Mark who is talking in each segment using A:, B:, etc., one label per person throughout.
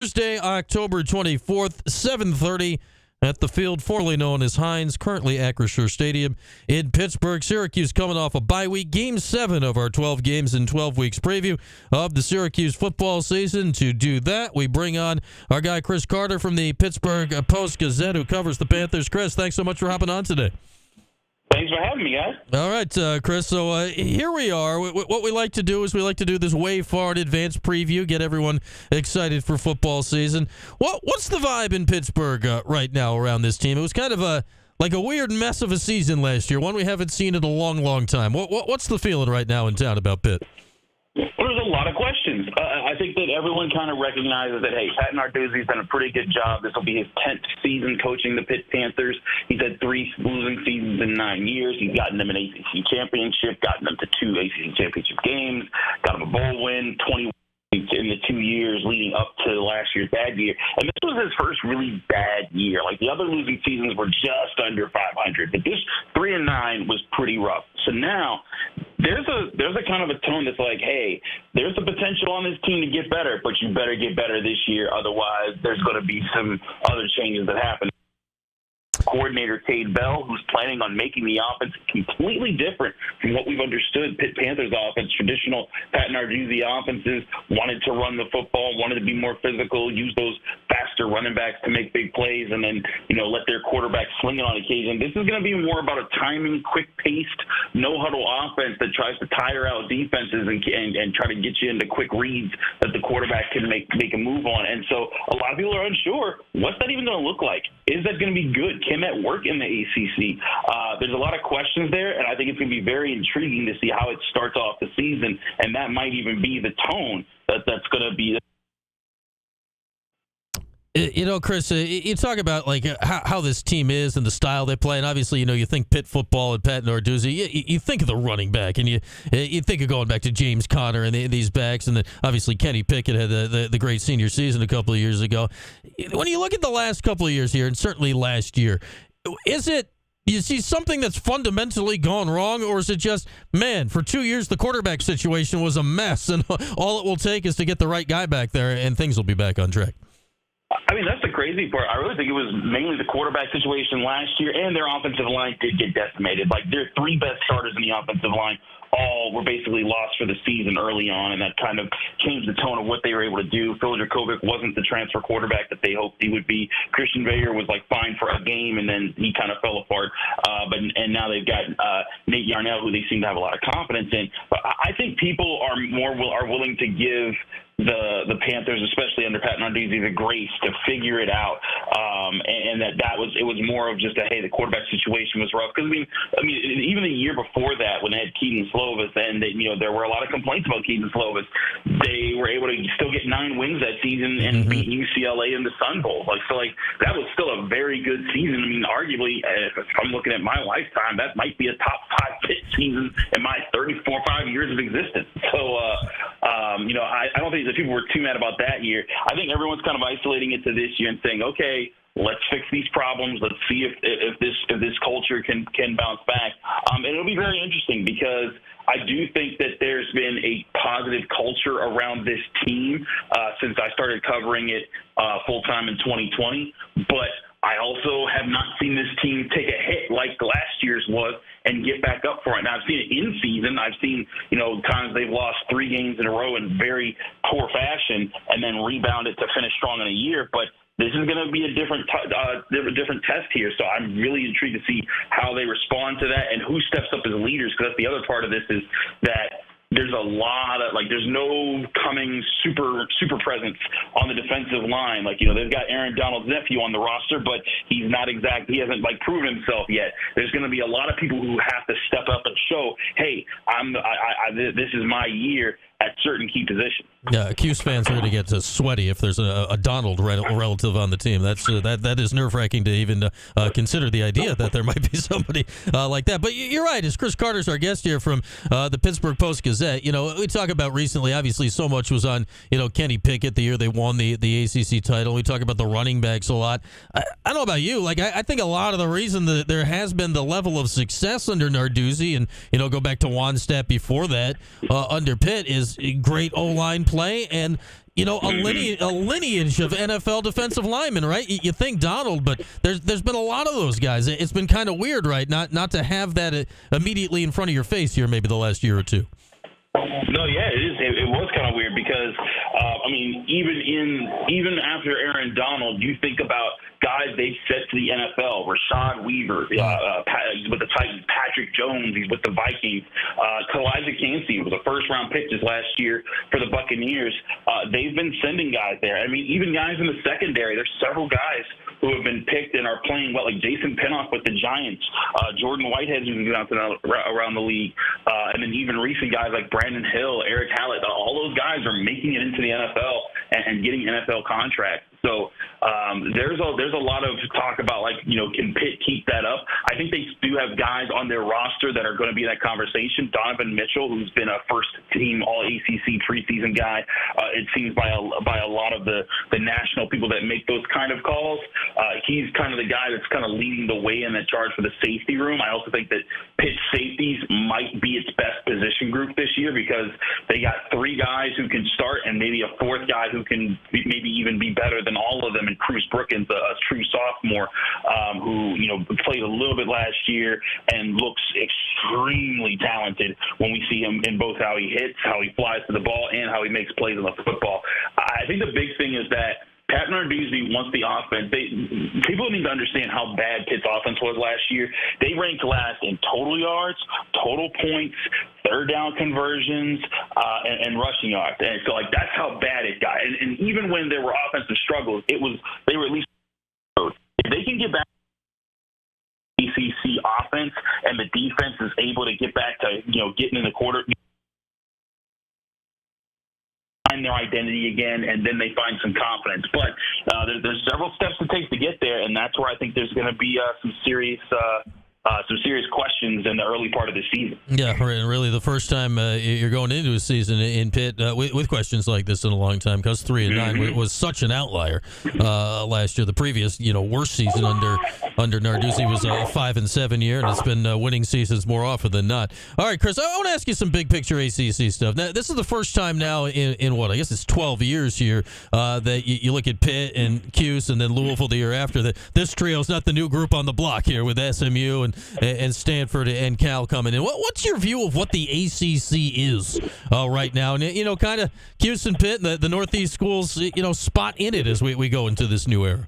A: Thursday, October 24th, 7:30 at the field formerly known as Heinz, currently Acrisure Stadium in Pittsburgh. Syracuse coming off a bye week. Game 7 of our 12 games in 12 weeks preview of the Syracuse football season. To do that, we bring on our guy Chris Carter from the Pittsburgh Post-Gazette, who covers the Panthers. Chris, thanks so much for hopping on today.
B: Thanks for having me, guys.
A: All right, Chris. So here we are. What we like to do is we like to do this way far in advance preview, get everyone excited for football season. What's the vibe in Pittsburgh right now around this team? It was kind of a weird mess of a season last year, one we haven't seen in a long, long time. What's the feeling right now in town about Pitt?
B: There's a lot of questions. I think that everyone kind of recognizes that, hey, Pat Narduzzi's done a pretty good job. This will be his 10th season coaching the Pitt Panthers. He's had 3 losing seasons in 9 years. He's gotten them an ACC championship, gotten them to 2 ACC championship games, got them a bowl win, 20 in the 2 years leading up to last year's bad year. And this was his first really bad year. Like, the other losing seasons were just under 500, but this 3-9 was pretty rough. So now there's a kind of a tone that's like, hey, there's the potential on this team to get better, but you better get better this year. Otherwise, there's going to be some other changes that happen. Coordinator Cade Bell, who's planning on making the offense completely different from what we've understood Pitt Panthers offense. Traditional Pat Narduzzi offenses wanted to run the football, wanted to be more physical, use those faster running backs to make big plays, and then, let their quarterback sling it on occasion. This is going to be more about a timing, quick-paced, no-huddle offense that tries to tire out defenses and try to get you into quick reads that the quarterback can make a move on. And so a lot of people are unsure, what's that even going to look like? Is that going to be good? Can that work in the ACC? There's a lot of questions there, and I think it's going to be very intriguing to see how it starts off the season, and that might even be the tone that's going to be.
A: Chris, you talk about how this team is and the style they play, and obviously, you think Pitt football and Pat Narduzzi. You think of the running back, and you think of going back to James Conner and these backs, and then obviously Kenny Pickett had the great senior season a couple of years ago. When you look at the last couple of years here, and certainly last year, you see something that's fundamentally gone wrong, or is it just, man, for 2 years the quarterback situation was a mess, and all it will take is to get the right guy back there, and things will be back on track?
B: I mean, that's the crazy part. I really think it was mainly the quarterback situation last year, and their offensive line did get decimated. Like, their 3 best starters in the offensive line all were basically lost for the season early on, and that kind of changed the tone of what they were able to do. Phil Dracovic wasn't the transfer quarterback that they hoped he would be. Christian Veilleux was fine for a game, and then he kind of fell apart. And now they've got Nate Yarnell, who they seem to have a lot of confidence in. But I think people are willing to give the Panthers, especially under Pat Narduzzi, the grace to figure it out, and it was more of just hey, the quarterback situation was rough. Because I mean, even the year before that, when they had Keaton Slovis, and there were a lot of complaints about Keaton Slovis, they were able to still get 9 wins that season and beat UCLA in the Sun Bowl. That was still a very good season. I mean, arguably, if I'm looking at my lifetime, that might be a top 5 Pitt season in my 5 years of existence. So, I don't think that people were too mad about that year. I think everyone's kind of isolating it to this year and saying, okay, let's fix these problems. Let's see if this culture can bounce back. And it'll be very interesting because I do think that there's been a positive culture around this team since I started covering it full-time in 2020. But I also have not seen this team take a hit like last year's was and get back up for it. Now, I've seen it in season. I've seen, times they've lost 3 games in a row in very poor fashion and then rebounded to finish strong in a year. But this is going to be a different test here. So I'm really intrigued to see how they respond to that and who steps up as leaders, because that's the other part of this is that there's a lot of there's no coming super presence on the defensive line. They've got Aaron Donald's nephew on the roster, but he hasn't proven himself yet. There's going to be a lot of people who have to step up and show, hey, this is my year at certain key positions.
A: Yeah, Cuse fans are going to get sweaty if there's a Donald relative on the team. That is nerve-wracking to even consider the idea that there might be somebody like that. But you're right. As Chris Carter's our guest here from the Pittsburgh Post-Gazette, we talk about recently, obviously so much was on, Kenny Pickett, the year they won the ACC title. We talk about the running backs a lot. I don't know about you. I think a lot of the reason that there has been the level of success under Narduzzi and, go back to Wannstedt before that under Pitt is great O-line play. And a lineage of NFL defensive linemen, right? You think Donald, but there's been a lot of those guys. It's been kind of weird, right? Not to have that immediately in front of your face here, maybe the last year or two.
B: No, yeah, it is. It was kind of weird because, even after Aaron Donald, you think about guys they've sent to the NFL. Rashad Weaver with the Titans, Patrick Jones, he's with the Vikings. Kalijah Kancey was a first-round pick this last year for the Buccaneers. They've been sending guys there. I mean, even guys in the secondary. There's several guys who have been picked and are playing well, like Jason Pinnock with the Giants, Jordan Whitehead who's been out around the league, and then even recent guys like Brandon Hill, Eric Hallett. All those guys are making it into the NFL and getting NFL contracts. So there's a lot of talk about, can Pitt keep that up? I think they do have guys on their roster that are going to be in that conversation. Donovan Mitchell, who's been a first-team All-ACC preseason guy, it seems by a lot of the national people that make those kind of calls. He's kind of the guy that's kind of leading the way in that charge for the safety room. I also think that Pitt's safeties might be its best position group this year because they got three guys who can start and maybe a fourth guy who can maybe even be better than all of them, and Cruz Brookins, a true sophomore, who played a little bit last year and looks extremely talented when we see him in both how he hits, how he flies to the ball, and how he makes plays on the football. I think the big thing is that Pat Narduzzi wants the offense. People need to understand how bad Pitt's offense was last year. They ranked last in total yards, total points, third down conversions, and rushing yards. And so, that's how bad it got. And even when there were offensive struggles, they were at least – if they can get back to the ACC offense and the defense is able to get back to, getting in the quarter – find their identity again, and then they find some confidence. But there's several steps to take to get there, and that's where I think there's going to be some serious questions in the early part of the season.
A: Yeah, really the first time you're going into a season in Pitt with questions like this in a long time, because 3-9 was such an outlier last year. The previous, worst season under Narduzzi was a 5-7 year, and it's been winning seasons more often than not. All right, Chris, I want to ask you some big picture ACC stuff. Now, this is the first time now in what, I guess it's 12 years here, that you look at Pitt and Cuse and then Louisville the year after. That this trio's not the new group on the block here with SMU and Stanford and Cal coming in. What's your view of what the ACC is right now? And, kind of Cuse and Pitt, the Northeast schools, spot in it as we go into this new era.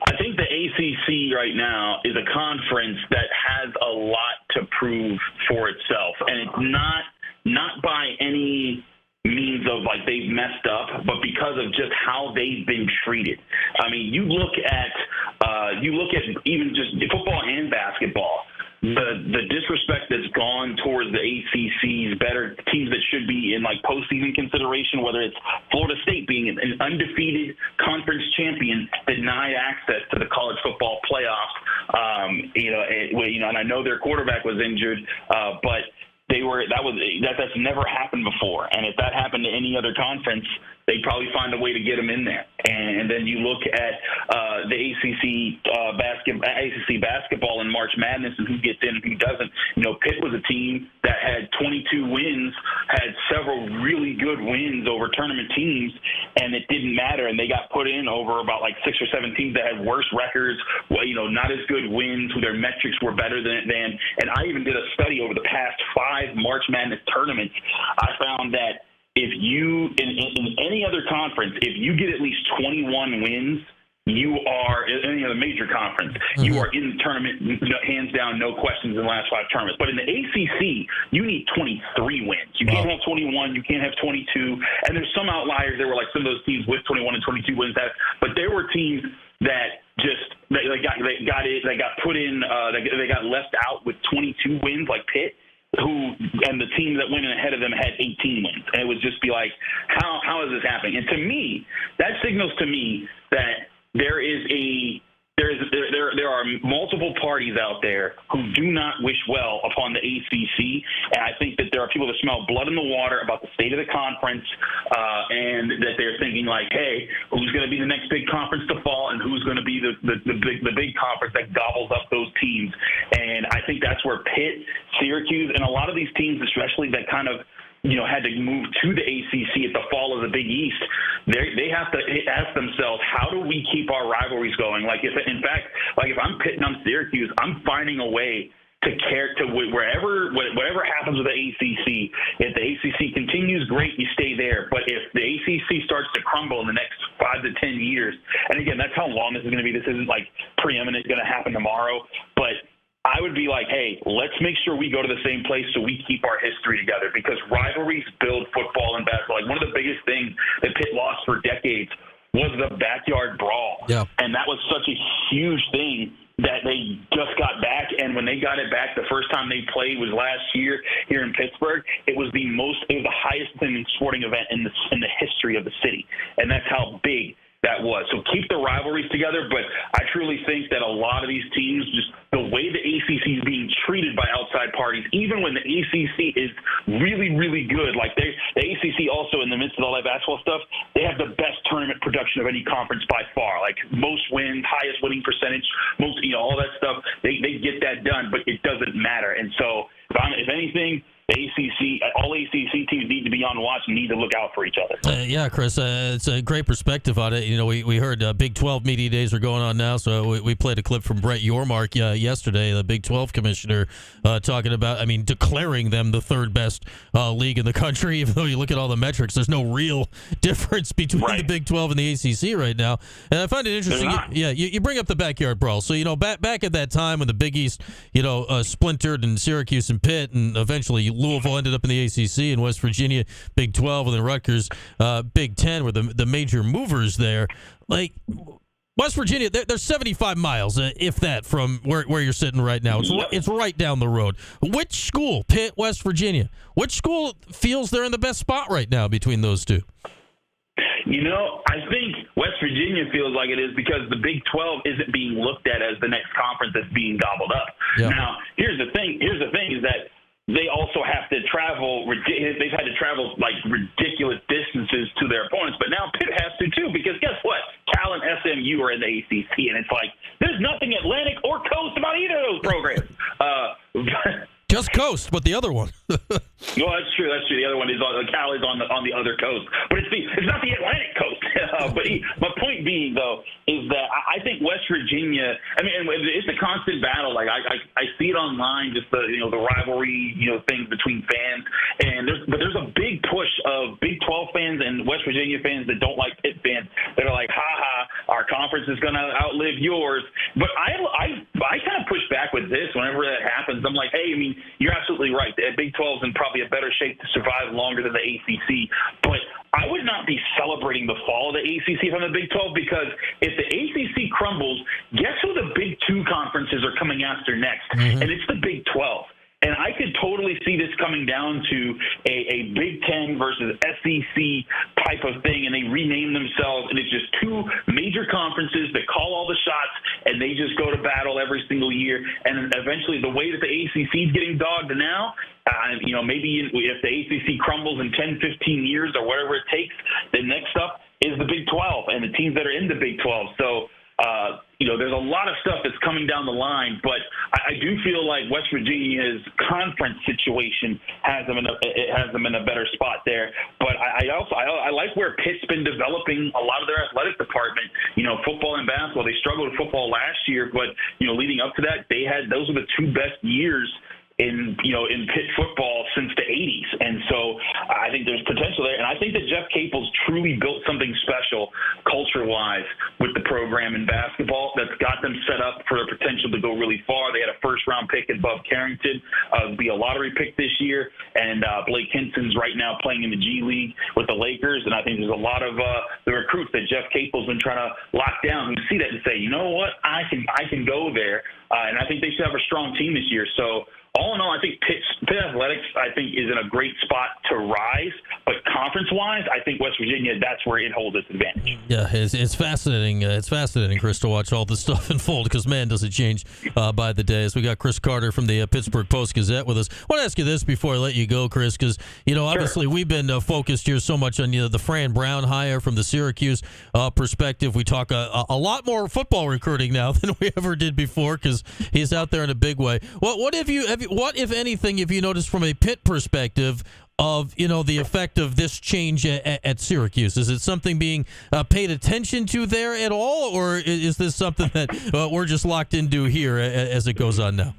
B: I think the ACC right now is a conference that has a lot to prove for itself, and it's not by any means of they've messed up, but because of just how they've been treated. I mean, you look at even just football and basketball. The disrespect that's gone towards the ACC's better teams that should be in postseason consideration, whether it's Florida State being an undefeated conference champion denied access to the college football playoffs. And I know their quarterback was injured, but that's never happened before. And if that happened to any other conference, they'd probably find a way to get them in there. And then you look at the ACC basketball in March Madness and who gets in and who doesn't. Pitt was a team that had 22 wins, had several really good wins over tournament teams, and it didn't matter. And they got put in over about 6 or 7 teams that had worse records, not as good wins, who their metrics were better than. And I even did a study over the past 5 March Madness tournaments. I found that if you, in any other conference, if you get at least 21 wins, you are, in any other major conference, you are in the tournament, hands down, no questions in the last 5 tournaments. But in the ACC, you need 23 wins. You can't have 21, you can't have 22. And there's some outliers. There were some of those teams with 21 and 22 wins, but there were teams that just they got put in, they got left out with 22 wins, like Pitt. And the team that went in ahead of them had 18 wins. And it would just be how is this happening? And to me, that signals to me that there are multiple parties out there who do not wish well upon the ACC, and I think that there are people that smell blood in the water about the state of the conference, and that they're thinking hey, who's going to be the next big conference to fall, and who's going to be the big conference that gobbles up those teams. And I think that's where Pitt, Syracuse, and a lot of these teams, especially that kind of had to move to the ACC at the fall of the Big East, they have to ask themselves, how do we keep our rivalries going? Like, if I'm Pitt and I'm Syracuse, I'm finding a way to care to whatever happens with the ACC. If the ACC continues, great, you stay there. But if the ACC starts to crumble in the next 5 to 10 years, and again, that's how long this is going to be. This isn't like preeminent going to happen tomorrow, but I would be like, hey, let's make sure we go to the same place so we keep our history together, because rivalries build football and basketball. Like, one of the biggest things that Pitt lost for decades was the backyard brawl.
A: Yeah.
B: And that was such a huge thing that they just got back. And when they got it back, the first time they played was last year here in Pittsburgh. It was the highest sporting event in the history of the city. And that's how big that was. So keep the rivalries together, but I truly think that a lot of these teams, just the way the ACC is being treated by outside parties, even when the ACC is really, really good, like the ACC also, in the midst of all that basketball stuff, they have the best tournament production of any conference by far, like most wins, highest winning percentage, most, all that stuff. They get that done, but it doesn't matter. And so if anything, all ACC teams need to be on watch and need to look out for each other.
A: Yeah, Chris, it's a great perspective on it. We heard Big 12 media days are going on now, so we played a clip from Brett Yormark yesterday, the Big 12 commissioner, talking about, declaring them the third best league in the country. Even though you look at all the metrics, there's no real difference between the Big 12 and the ACC right now. And I find it interesting. You bring up the backyard brawl. So, back at that time when the Big East, splintered in Syracuse and Pitt, and eventually Louisville ended up in the ACC, and West Virginia, Big 12, and then Rutgers, Big 10 were the major movers there. Like, West Virginia, they're 75 miles, if that, from where you're sitting right now. It's right down the road. Which school, Pitt, West Virginia, which school feels they're in the best spot right now between those two?
B: I think West Virginia feels like it is because the Big 12 isn't being looked at as the next conference that's being gobbled up. Yeah. Now, here's the thing is that they also have to travel. They've had to travel like ridiculous distances to their opponents, but now Pitt has to too, because guess what? Cal and SMU are in the ACC, and it's like there's nothing Atlantic or Coast about either of those programs.
A: Just Coast, but the other one.
B: Well, that's true. The other one is Cal is on the other coast, but it's not the Atlantic coast. But my point being, though, is that I think West Virginia. It's a constant battle. Like I see it online, just the rivalry, things between fans, and there's a big push of Big 12 fans and West Virginia fans that don't like Pitt fans that are like, our conference is going to outlive yours. But I kind of push back with this whenever that happens. I'm like, hey, you're absolutely right. The Big 12 is in probably a better shape to survive longer than the ACC. But I would not be celebrating the fall of the ACC from the Big 12, because if the ACC crumbles, guess who the Big 2 conferences are coming after next? Mm-hmm. And it's the Big 12. And I could totally see this coming down to a Big 10 versus SEC type of thing, and they rename themselves, and it's just two major conferences that call all the shots, and they just go to battle every single year. And eventually, the way that the ACC is getting dogged now, maybe if the ACC crumbles in 10, 15 years or whatever it takes, the next up is the Big 12 and the teams that are in the Big 12. So, there's a lot of stuff that's coming down the line, but I do feel like West Virginia's conference situation has them in a better spot there. But I like where Pitt's been developing a lot of their athletic department. Football and basketball. They struggled with football last year, but leading up to that, those were the two best years in Pitt football since the 80s. And so I think there's potential there. And I think that Jeff Capel's truly built something special culture-wise with the program in basketball that's got them set up for the potential to go really far. They had a first-round pick in Bub Carrington, be a lottery pick this year. And Blake Hinson's right now playing in the G League with the Lakers. And I think there's a lot of the recruits that Jeff Capel's been trying to lock down who see that and say, you know what, I can go there. And I think they should have a strong team this year. So, all in all, I think Pitt Athletics, is in a great spot to rise. But conference-wise, I think West Virginia, that's where it holds its advantage.
A: Yeah, it's fascinating. It's fascinating, Chris, to watch all this stuff unfold, because, man, does it change by the day. So we got Chris Carter from the Pittsburgh Post-Gazette with us. I want to ask you this before I let you go, Chris, because, obviously we've been focused here so much on the Fran Brown hire from the Syracuse perspective. We talk a lot more football recruiting now than we ever did before, because he's out there in a big way. What if anything, have you noticed from a Pitt perspective of, the effect of this change at Syracuse? Is it something being paid attention to there at all, or is this something that we're just locked into here as it goes on now?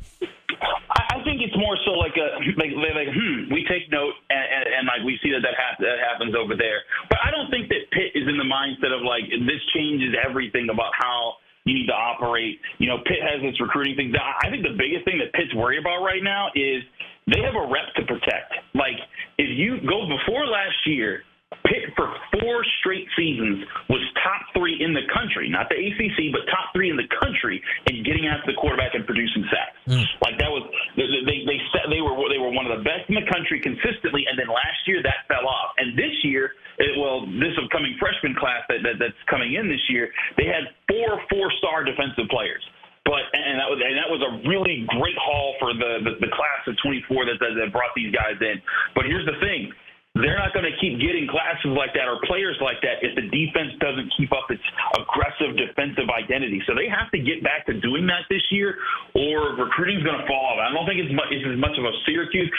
B: I think it's more so like we take note and like we see that happens over there. But I don't think that Pitt is in the mindset of like this changes everything about how you need to operate. Pitt has its recruiting thing. I think the biggest thing that Pitt's worried about right now is they have a rep to protect. Like if you go before last year, Pitt for 4 straight seasons was top 3 in the country, not the ACC, but top 3 in the country in getting after the quarterback and producing sacks. Like that was they were one of the best in the country consistently, and then last year that fell off. And this year, this upcoming freshman class that's coming in this year, they had 4 4-star defensive players. And that was a really great haul for the class of 24 that brought these guys in. But here's the thing. They're not going to keep getting classes like that or players like that if the defense doesn't keep up its aggressive defensive identity. So they have to get back to doing that this year, or recruiting is going to fall off. I don't think it's as much of a Syracuse.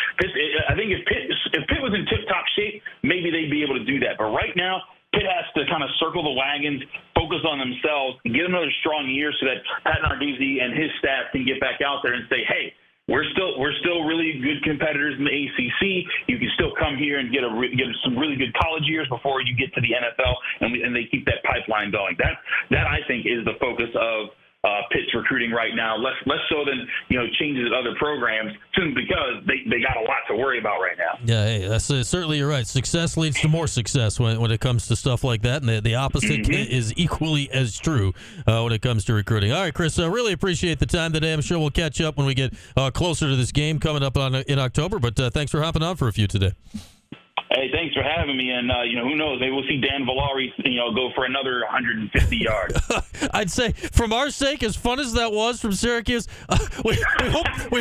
B: I think if Pitt was in tip-top shape, maybe they'd be able to do that. But right now, Pitt has to kind of circle the wagons, focus on themselves, get another strong year so that Pat Narduzzi and his staff can get back out there and say, hey, we're still really good competitors in the ACC. You can still come here and get some really good college years before you get to the NFL, and they keep that pipeline going. That I think is the focus of Pitt's recruiting right now, less so than changes at other programs, simply because they got a lot to worry about right now.
A: Yeah, hey, that's certainly you're right. Success leads to more success when it comes to stuff like that, and the opposite is equally as true when it comes to recruiting. All right, Chris, I really appreciate the time today. I'm sure we'll catch up when we get closer to this game coming up in October. But thanks for hopping on for a few today.
B: Hey, thanks for having me, and who knows? Maybe we'll see Dan Villari, go for another 150 yards.
A: I'd say, from our sake, as fun as that was from Syracuse, we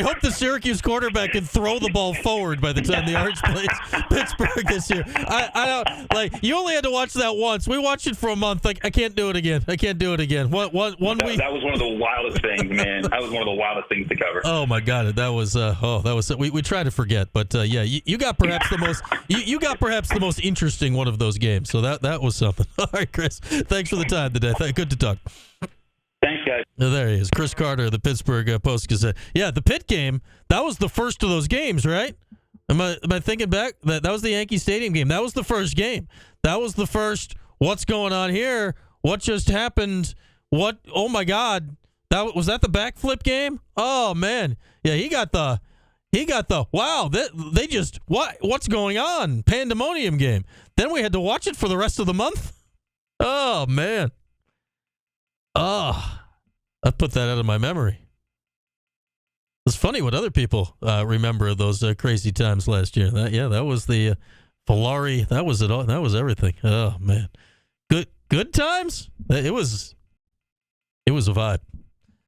A: hope the Syracuse quarterback can throw the ball forward by the time the Arch plays Pittsburgh this year. I don't you only had to watch that once. We watched it for a month. Like I can't do it again. One week.
B: That was one of the wildest things, man. That was one of the wildest things to cover.
A: Oh my God, that was we try to forget, but yeah, you got perhaps the most. You got perhaps the most interesting one of those games, so that was something. All right, Chris, thanks for the time today. Good to talk.
B: Thanks, guys.
A: There he is, Chris Carter, the Pittsburgh Post-Gazette. Yeah, the Pitt game, that was the first of those games, right? Am I thinking back? That was the Yankee Stadium game. That was the first game. That was the first, what's going on here? What just happened? What? Oh, my God. Was that the backflip game? Oh, man. Yeah, he got the wow, they just, what's going on? Pandemonium game. Then we had to watch it for the rest of the month. Oh, man. Oh, I put that out of my memory. It's funny what other people remember of those crazy times last year. That was the Villari. That was it all. That was everything. Oh, man. Good times. It was a vibe.